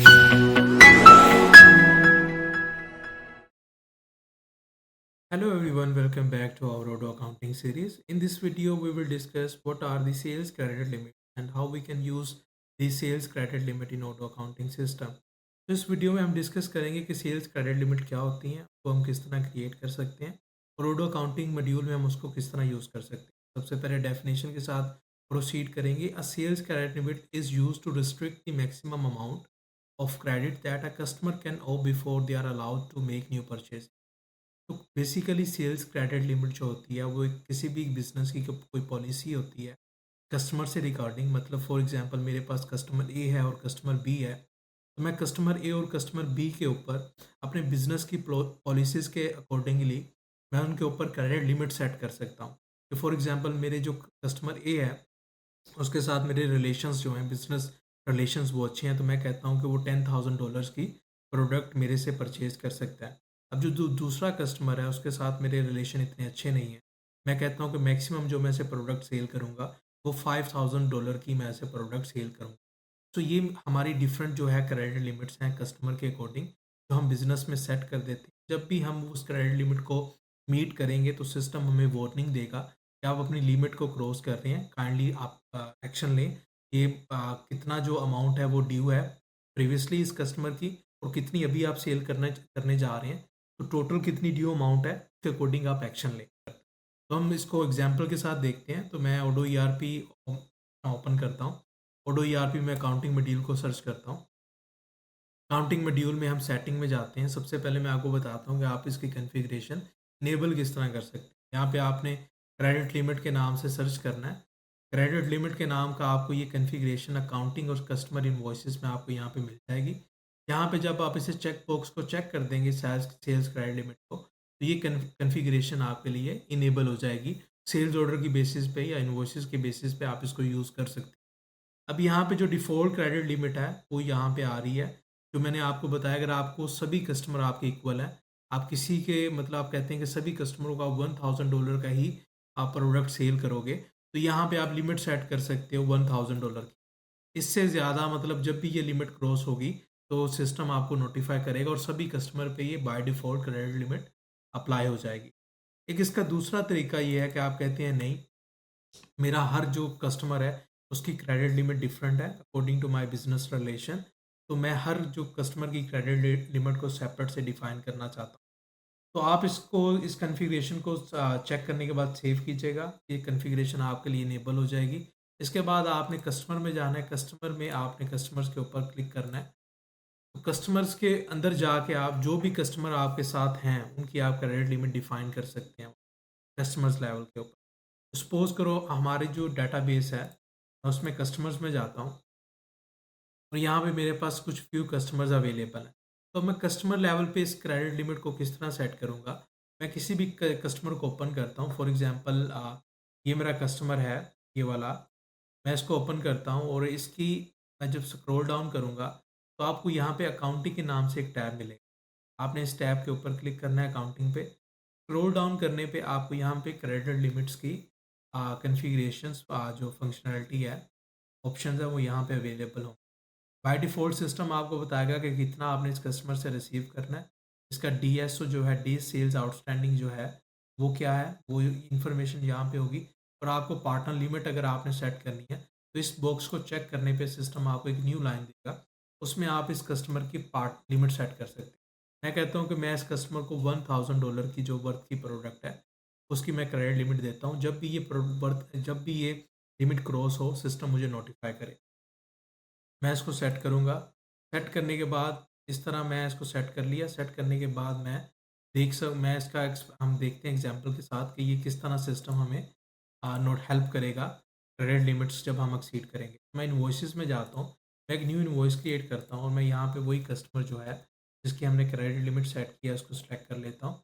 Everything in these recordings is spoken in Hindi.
Hello everyone, welcome back to our Auto Accounting series. In this video, we will discuss what are the sales credit limit and how we can use the sales credit limit in Auto Accounting system. तो इस वीडियो में हम डिस्कस करेंगे कि सेल्स क्रेडिट लिमिट क्या होती हैं, वो हम किस तरह क्रिएट कर सकते हैं और ऑटो अकाउंटिंग मॉड्यूल में हम उसको किस तरह यूज़ कर सकते हैं। सबसे पहले डेफिनेशन के साथ प्रोसीड करेंगे। A sales credit limit is use to restrict the maximum amount of credit that a customer can owe before they are allowed to make new purchase. तो बेसिकली सेल्स क्रेडिट लिमिट जो होती है वो एक किसी भी बिजनेस की कोई पॉलिसी होती है कस्टमर से रिगार्डिंग। मतलब फॉर एग्जांपल मेरे पास कस्टमर ए है और कस्टमर बी है, तो मैं कस्टमर ए और कस्टमर बी के ऊपर अपने बिजनेस की पॉलिसीज़ के अकॉर्डिंगली मैं उनके ऊपर क्रेडिट लिमिट सेट कर सकता हूँ। कि फॉर एग्जांपल मेरे जो कस्टमर ए है उसके साथ मेरे रिलेशंस जो हैं, बिजनेस रिलेशंस वो अच्छे हैं, तो मैं कहता हूँ कि वो $10,000 की प्रोडक्ट मेरे से परचेज कर सकता है। अब जो दूसरा कस्टमर है उसके साथ मेरे रिलेशन इतने अच्छे नहीं हैं, मैं कहता हूँ कि मैक्सिमम जो मैं ऐसे प्रोडक्ट सेल करूँगा वो $5,000 की मैं ऐसे प्रोडक्ट सेल करूँगा। तो ये हमारी डिफरेंट जो है क्रेडिट लिमिट्स हैं कस्टमर के अकॉर्डिंग, जो हम बिज़नेस में सेट कर देते हैं। जब भी हम उस क्रेडिट लिमिट को मीट करेंगे तो सिस्टम हमें वार्निंग देगा कि आप अपनी लिमिट को क्रॉस कर रहे हैं, काइंडली आप एक्शन लें। ये कितना जो अमाउंट है वो ड्यू है प्रीवियसली इस कस्टमर की और कितनी अभी आप सेल करने जा रहे हैं, तो टोटल कितनी ड्यू अमाउंट है उसके अकॉर्डिंग आप एक्शन लें। तो हम इसको एग्जाम्पल के साथ देखते हैं। तो मैं ओडो ईआरपी ओपन करता हूँ। ओडो ईआरपी में अकाउंटिंग मॉड्यूल को सर्च करता हूँ। अकाउंटिंग मॉड्यूल में हम सेटिंग में जाते हैं। सबसे पहले मैं आपको बताता हूँ कि आप इसकी कॉन्फ़िगरेशन इनेबल किस तरह कर सकते हैं। यहाँ पे आपने क्रेडिट लिमिट के नाम से सर्च करना है। क्रेडिट लिमिट के नाम का आपको ये कॉन्फ़िगरेशन अकाउंटिंग और कस्टमर इनवॉइसेस में आपको यहाँ पे मिल जाएगी। यहाँ पे जब आप इसे चेक बॉक्स को चेक कर देंगे सेल्स क्रेडिट लिमिट को, तो ये कॉन्फ़िगरेशन आपके लिए इनेबल हो जाएगी। सेल्स ऑर्डर की बेसिस पे या इनवॉइसेस के बेसिस पे आप इसको यूज़ कर सकते हैं। अब यहाँ पे जो डिफ़ॉल्ट क्रेडिट लिमिट है वो यहाँ पे आ रही है। जो मैंने आपको बताया, अगर आपको सभी कस्टमर आपके इक्वल हैं, आप किसी के मतलब आप कहते हैं कि सभी कस्टमरों का $1,000 का ही आप प्रोडक्ट सेल करोगे, तो यहाँ पे आप लिमिट सेट कर सकते हो $1,000 की। इससे ज़्यादा मतलब जब भी ये लिमिट क्रॉस होगी तो सिस्टम आपको नोटिफ़ाई करेगा और सभी कस्टमर पे ये by default credit limit apply हो जाएगी। एक इसका दूसरा तरीका ये है कि आप कहते हैं नहीं, मेरा हर जो कस्टमर है उसकी क्रेडिट लिमिट डिफरेंट है according to my business relation, तो मैं हर जो कस्टमर की क्रेडिट लिमिट को सेपरेट से डिफाइन करना चाहता हूँ। तो आप इसको इस कॉन्फ़िगरेशन को चेक करने के बाद सेव कीजिएगा। ये कॉन्फ़िगरेशन आपके लिए इनेबल हो जाएगी। इसके बाद आपने कस्टमर में जाना है। कस्टमर में आपने कस्टमर्स के ऊपर क्लिक करना है। तो कस्टमर्स के अंदर जाके आप जो भी कस्टमर आपके साथ हैं उनकी आप क्रेडिट लिमिट डिफाइन कर सकते हैं कस्टमर्स लेवल के ऊपर। सपोज़ करो हमारी जो डेटाबेस है, मैं उसमें कस्टमर्स में जाता हूँ और यहाँ पे मेरे पास कुछ फ्यू कस्टमर्स अवेलेबल हैं। तो मैं कस्टमर लेवल पे इस क्रेडिट लिमिट को किस तरह सेट करूँगा? मैं किसी भी क कस्टमर को ओपन करता हूँ। फॉर एग्ज़ाम्पल ये मेरा कस्टमर है, ये वाला। मैं इसको ओपन करता हूँ और इसकी मैं जब स्क्रॉल डाउन करूँगा, तो आपको यहाँ पे अकाउंटिंग के नाम से एक टैब मिलेगा। आपने इस टैब के ऊपर क्लिक करना है अकाउंटिंग पे। स्क्रॉल डाउन करने पे आपको यहाँ पे क्रेडिट लिमिट्स की कॉन्फ़िगरेशंस जो फंक्शनैलिटी है, ऑप्शंस है वो यहाँ पे अवेलेबल हों। बाय डिफ़ॉल्ट सिस्टम आपको बताएगा कि कितना आपने इस कस्टमर से रिसीव करना है। इसका डीएसओ जो है, डेज़ सेल्स आउटस्टैंडिंग जो है, वो क्या है, वो इन्फॉर्मेशन यहाँ पे होगी। और आपको पार्टनर लिमिट अगर आपने सेट करनी है, तो इस बॉक्स को चेक करने पे सिस्टम आपको एक न्यू लाइन देगा। उसमें आप इस कस्टमर की पार्ट लिमिट सेट कर सकते हैं। मैं कहता हूँ कि मैं इस कस्टमर को $1,000 की जो वर्थ की प्रोडक्ट है, उसकी मैं क्रेडिट लिमिट देता हूँ। जब भी ये लिमिट क्रॉस हो, सिस्टम मुझे नोटिफ़ाई करे। मैं इसको सेट करूँगा। सेट करने के बाद इस तरह मैं इसको सेट कर लिया। सेट करने के बाद मैं इसका हम देखते हैं एग्ज़ाम्पल के साथ कि ये किस तरह सिस्टम हमें नोट हेल्प करेगा क्रेडिट लिमिट्स जब हम एक्सीड करेंगे। मैं इनवॉइसेस में जाता हूँ, मैं एक न्यू इनवॉइस क्रिएट करता हूँ और मैं यहाँ पे वही कस्टमर जो है जिसकी हमने क्रेडिट लिमिट सेट किया उसको सेलेक्ट कर लेता हूँ।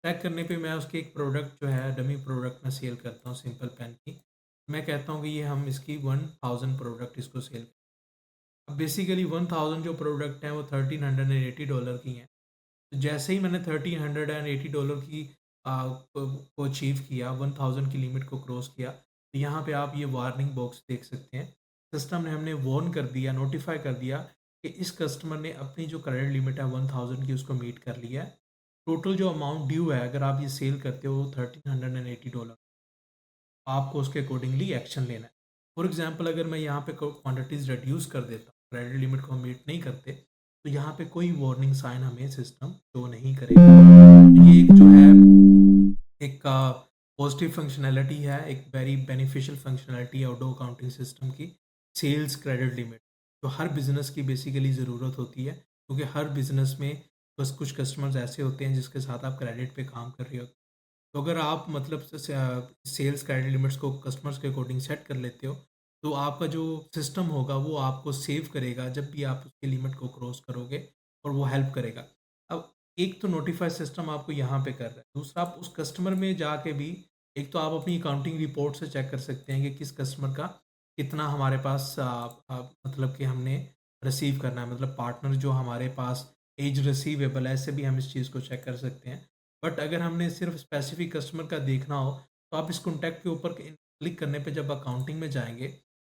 सेलेक्ट करने पे मैं उसकी एक प्रोडक्ट जो है डमी प्रोडक्ट मैं सेल करता हूँ सिंपल पेन की। मैं कहता हूँ कि ये हम इसकी 1000 प्रोडक्ट इसको सेल। अब बेसिकली 1000 जो प्रोडक्ट हैं वो $1380 की हैं। तो जैसे ही मैंने $1380 की को अचीव किया, 1000 की लिमिट को क्रॉस किया, तो यहाँ पे आप ये वार्निंग बॉक्स देख सकते हैं। सिस्टम ने हमने वार्न कर दिया, नोटिफ़ाई कर दिया कि इस कस्टमर ने अपनी जो क्रेडिट लिमिट है 1000 की उसको मीट कर लिया है। टोटल जो अमाउंट ड्यू है अगर आप ये सेल करते हो $1380, आपको उसके अकॉर्डिंगली एक्शन लेना है। फॉर एग्जांपल अगर मैं यहाँ पे क्वांटिटीज़ रिड्यूस कर देता हूँ, क्रेडिट लिमिट को हम मीट नहीं करते, तो यहाँ पे कोई वार्निंग साइन हमें सिस्टम शो नहीं करेगा। तो ये एक जो है एक पॉजिटिव फंक्शनैलिटी है, एक वेरी बेनिफिशियल फंक्शनैलिटी है ओडो अकाउंटिंग सिस्टम की, सेल्स क्रेडिट लिमिट, जो हर बिज़नेस की बेसिकली ज़रूरत होती है, क्योंकि हर बिज़नेस में बस कुछ कस्टमर्स ऐसे होते हैं जिसके साथ आप क्रेडिट पे काम कर रहे हो। तो अगर आप मतलब सेल्स क्रेडिट लिमिट्स को कस्टमर्स के अकॉर्डिंग सेट कर लेते हो, तो आपका जो सिस्टम होगा वो आपको सेव करेगा जब भी आप उसकी लिमिट को क्रॉस करोगे, और वो हेल्प करेगा। अब एक तो नोटिफाई सिस्टम आपको यहाँ पे कर रहा है, दूसरा आप उस कस्टमर में जाके भी एक तो आप अपनी अकाउंटिंग रिपोर्ट से चेक कर सकते हैं कि किस कस्टमर का कितना हमारे पास मतलब कि हमने रिसीव करना है, मतलब पार्टनर जो हमारे पास एज रिसीवेबल है, ऐसे भी हम इस चीज़ को चेक कर सकते हैं। बट अगर हमने सिर्फ स्पेसिफिक कस्टमर का देखना हो, तो आप इस कॉन्टैक्ट के ऊपर क्लिक करने पे जब अकाउंटिंग में जाएंगे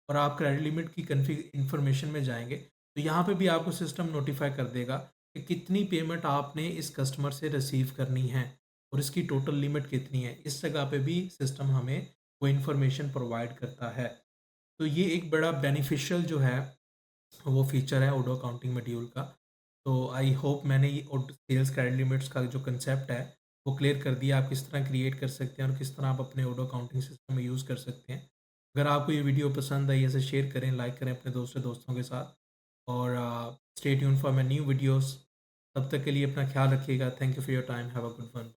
और आप क्रेडिट लिमिट की कन्फिग इन्फॉर्मेशन में जाएंगे, तो यहाँ पे भी आपको सिस्टम नोटिफाई कर देगा कि कितनी पेमेंट आपने इस कस्टमर से रिसीव करनी है और इसकी टोटल लिमिट कितनी है। इस जगह पे भी सिस्टम हमें वो इन्फॉर्मेशन प्रोवाइड करता है। तो ये एक बड़ा बेनिफिशियल जो है वो फीचर है ओडो अकाउंटिंग मॉड्यूल का। तो आई होप मैंने ये सेल्स क्रेडिट लिमिट्स का जो कंसेप्ट है वो क्लियर कर दिया, आप किस तरह क्रिएट कर सकते हैं और किस तरह आप अपने ओडो अकाउंटिंग सिस्टम में यूज़ कर सकते हैं। अगर आपको ये वीडियो पसंद आई ऐसे शेयर करें, लाइक करें अपने दूसरे दोस्तों के साथ, और stay tune for my new videos. तब तक के लिए अपना ख्याल रखिएगा। Thank you for your time. Have a good one.